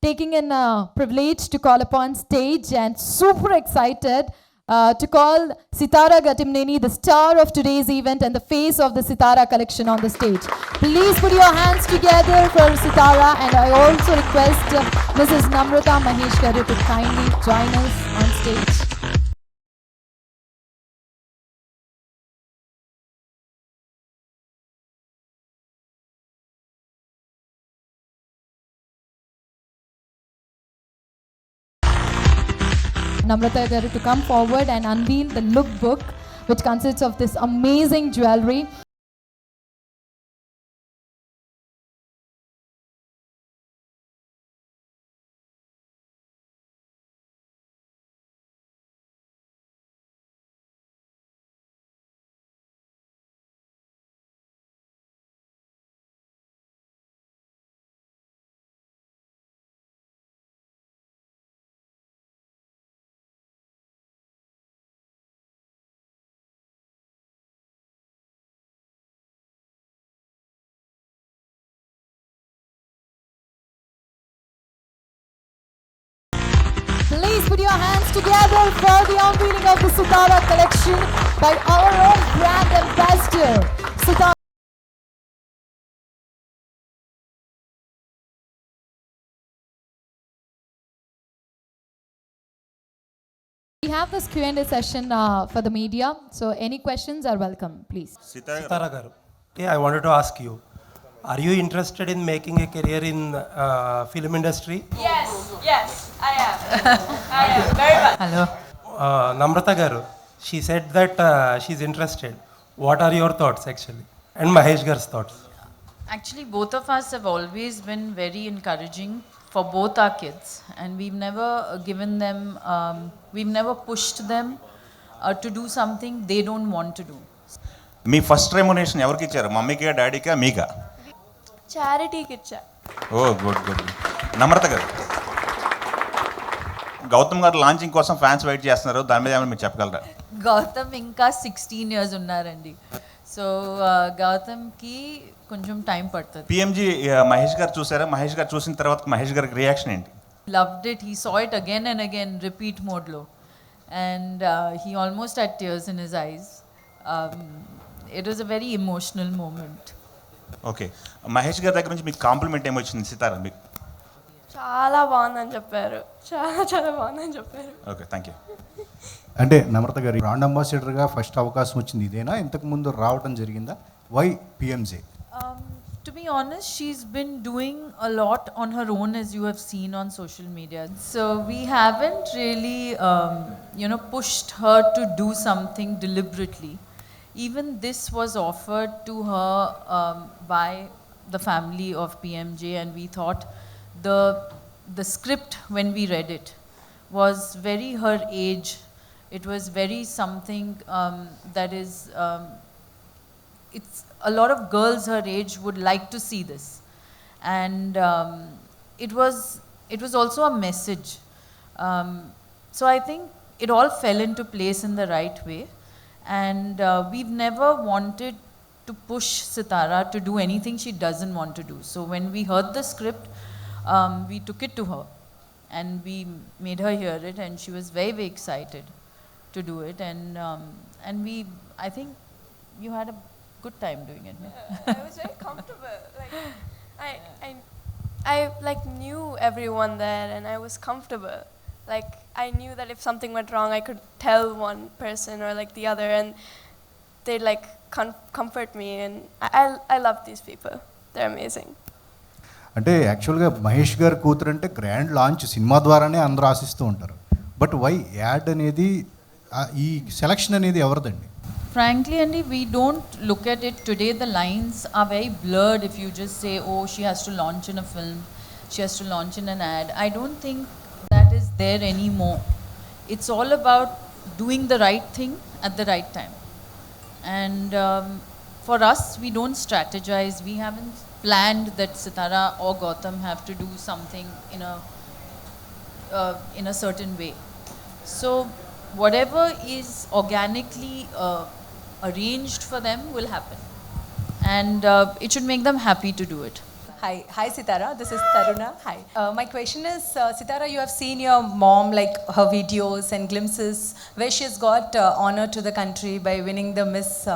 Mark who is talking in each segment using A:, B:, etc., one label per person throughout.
A: taking in a privilege to call upon stage and super excited to call Sitara Ghattamaneni, the star of today's event and the face of the Sitara collection on the stage. Please put your hands together for Sitara, and I also request Mrs. Namrata Mahesh Babu to kindly join us on stage. Namrata Garu to come forward and unveil the lookbook, which consists of this amazing jewelry. Please put your hands together for the unveiling of the Sitara collection by our own brand ambassador, Sitara. We have this Q&A session for the media, so any questions are welcome, please.
B: Sitara Garu, I wanted to ask you, are you interested in making a career in film industry?
C: Yes, I am. I am, very much.
D: Hello.
B: Namrata Garu, she said that she's interested. What are your thoughts actually? And Mahesh Gar's thoughts?
D: Actually, both of us have always been very encouraging for both our kids, and we've never given them, we've never pushed them to do something they don't want to do.
E: Me first remuneration ఎవరికి ఇచ్చారు? మమ్మీకా, డాడీకా, మీకా?
C: చారిటీకి ఇచ్చా.
E: ఓ good good. నమ్రత గారు, గౌతమ్ గారు launching కోసం fans wait చేస్తున్నారు, దాని మీద ఏమైనా మీరు చెప్పగలరా?
D: గౌతమ్ ఇంకా 16 years ఉన్నారండి, సో గౌతమ్కి కొంచెం టైం పడుతుంది.
E: పిఎంజీ మహేష్ గారు చూసారా? మహేష్ గారు చూసిన తర్వాత మహేష్ గారికి రియాక్షన్ ఏంటి?
D: Loved it. He saw it again and again, repeat mode lo, and he almost had tears in his eyes. It was a very emotional moment.
E: Okay, Mahesh గారి దగ్గర నుంచి మీకు కాంప్లిమెంట్ ఏమొచ్చింది సితారా మీకు?
C: చాలా బాగుందని చెప్పారు, చాలా బాగుందని చెప్పారు.
E: Okay, thank you.
F: అంటే నమ్రత గారు బ్రాండ్ అంబాసిడర్గా ఫస్ట్ అవకాశం వచ్చింది ఇదేనా, ఇంతకు ముందు రావడం జరిగిందా? Why PMJ?
D: To be honest, she's been doing a lot on her own, as you have seen on social media. So we haven't really, pushed her to do something deliberately. Even this was offered to her by the family of PMJ, and we thought the script, when we read it, was very her age. It was very something that is, it's a lot of girls her age would like to see this, and it was also a message. So I think it all fell into place in the right way, and we've never wanted to push Sitara to do anything she doesn't want to do. So when we heard the script, we took it to her and we made her hear it, and she was very, very excited to do it, and I think you had a good time doing it.
C: I was very comfortable. I knew everyone there, and I was comfortable. Like, I knew that if something went wrong, I could tell one person or like the other, and they'd like comfort me. And I love these people. They're amazing.
F: అంటే యాక్చువల్గా మహేష్ గారి కూతురు అంటే grand launch cinema ద్వారానే అందరూ ఆశిస్తూ ఉంటారు, but why add అనేది, ఈ సెలక్షన్ అనేది ఎవరిదండి?
D: Frankly, Andy, we don't look at it today. The lines are very blurred. If you just say, oh, she has to launch in a film, she has to launch in an ad, I don't think that is there anymore. It's all about doing the right thing at the right time. And for us, we don't strategize. We haven't planned that Sitara or Gautam have to do something in a certain way. So whatever is organically arranged for them will happen, and it should make them happy to do it.
G: Hi Sitara, this is Taruna. Hi. My question is, Sitara, you have seen your mom, like her videos and glimpses where she has got honor to the country by winning the Miss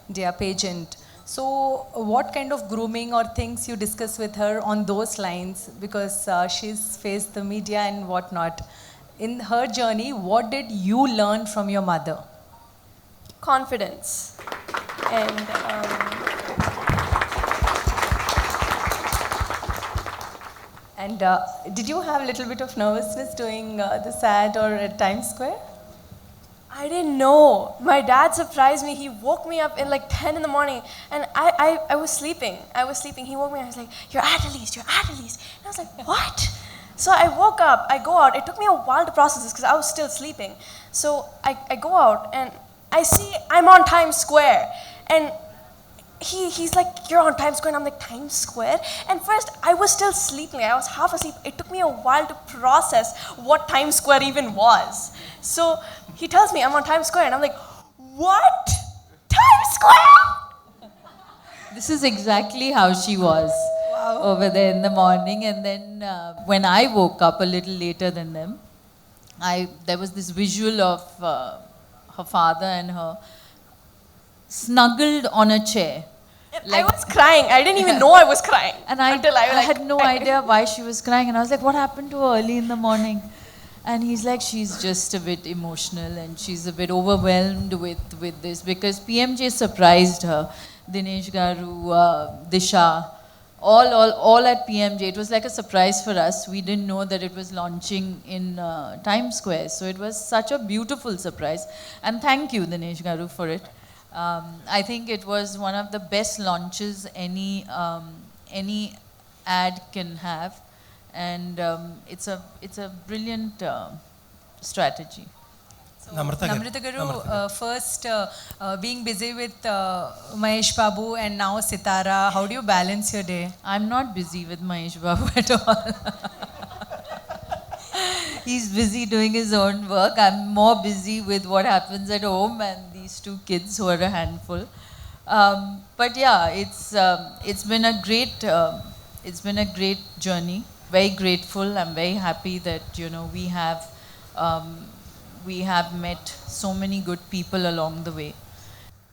G: India pageant. So, what kind of grooming or things you discuss with her on those lines? Because she's faced the media and whatnot. In her journey, what did you learn from your mother?
C: Confidence. And
G: And did you have a little bit of nervousness doing this ad or at Times Square?
C: I didn't know. My dad surprised me. He woke me up in like 10 in the morning and I was sleeping. He woke me up. I was like, you're at Elise. And I was like, what? So I woke up, I go out. It took me a while to process this because I was still sleeping. So I go out and I see I'm on Times Square. And he's like, you're on Times Square. And I'm like, Times Square? And first, I was still sleeping. I was half asleep. It took me a while to process what Times Square even was. So he tells me I'm on Times Square. And I'm like, what? Times Square?
D: This is exactly how she was over there in the morning. And then when I woke up a little later than them, there was this visual of her father and her snuggled on a chair.
C: I was crying. I didn't even know I was crying.
D: And I had no idea why she was crying. And I was like, what happened to her early in the morning? And he's like, she's just a bit emotional and she's a bit overwhelmed with this because PMJ surprised her. Dinesh Garu, Disha, all at PMJ. It was like a surprise for us. We didn't know that it was launching in Times Square. So it was such a beautiful surprise. And thank you, Dinesh Garu, for it. I think it was one of the best launches any ad can have, and it's a brilliant strategy.
G: So,
B: Namrata
G: Garu, first being busy with Mahesh Babu and now Sitara, how do you balance your day?
D: I'm not busy with Mahesh Babu at all. He's busy doing his own work. I'm more busy with what happens at home and these two kids who are a handful. But yeah, it's been a great journey. Very grateful. I'm very happy that we have met so many good people along the way.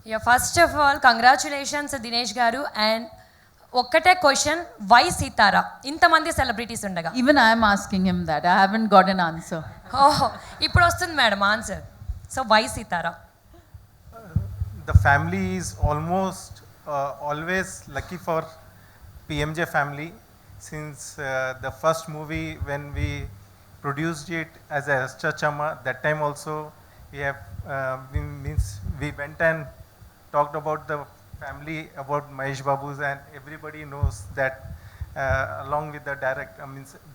H: Yeah, first of all, congratulations Dinesh Garu and ఒక్కటే question why Sithara ఇంతమంది celebrities ఉండగా
D: Even I am asking him that. I haven't got an answer.
H: ఓహో ఇప్పుడు వస్తుంది madam answer so why Sitara
I: The family is almost always lucky for PMJ family since the first movie when we produced it as a Chama, that time also we went and talked about the family, about Mahesh Babu's, and everybody knows that along with the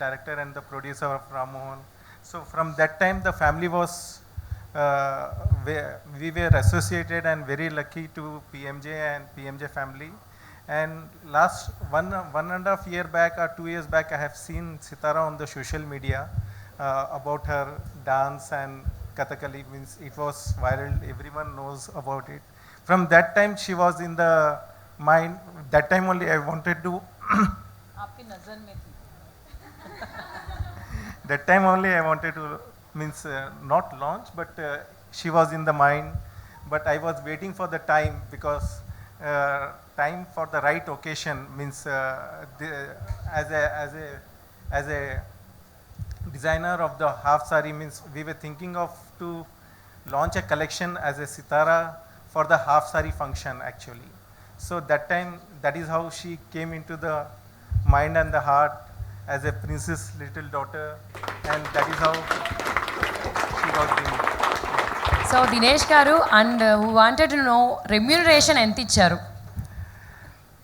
I: director and the producer of Ram Mohan. So from that time the family was we were associated and very lucky to PMJ and PMJ family. And last one and a half year back or 2 years back, I have seen Sitara on the social media about her dance and Kathakali. Means it was viral, everyone knows about it. From that time she was in the mind. That time only I wanted to that time only I wanted to not launch, but she was in the mind. But I was waiting for the time because time for the right occasion means as a designer of the half sari means we were thinking of to launch a collection as a Sitara for the half sari function actually. So that time, that is how she came into the mind and the heart as a princess little daughter, and that is how she got doing.
H: So Dinesh garu and who wanted to know remuneration ఎంత ఇచ్చారు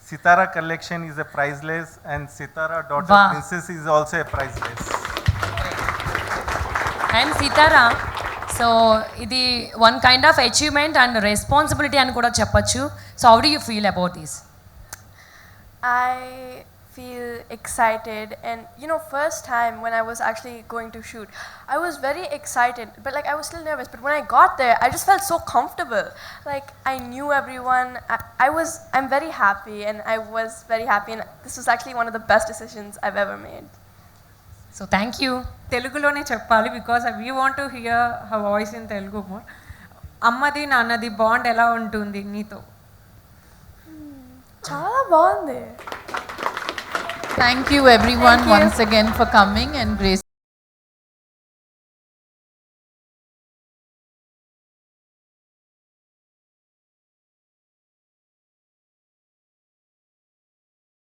I: Sitara collection is a priceless and Sitara daughter
H: Wow.
I: princess is also a priceless.
H: And Sitara so ఇది one kind of achievement and responsibility అని కూడా చెప్పొచ్చు so how do you feel about this
C: I feel excited. And you know, first time when I was actually going to shoot, I was very excited, but like I was still nervous. But when I got there, I just felt so comfortable. Like I knew everyone. I'm very happy, and I was very happy, and this was actually one of the best decisions I've ever made.
H: So thank you.
J: తెలుగులోనే చెప్పాలి because we want to hear her voice in Telugu more. అమ్మది నాన్నది bond ఎలా ఉంటుంది నీతో?
C: చాలా బాగుంది.
D: Thank you everyone once again for coming and grace.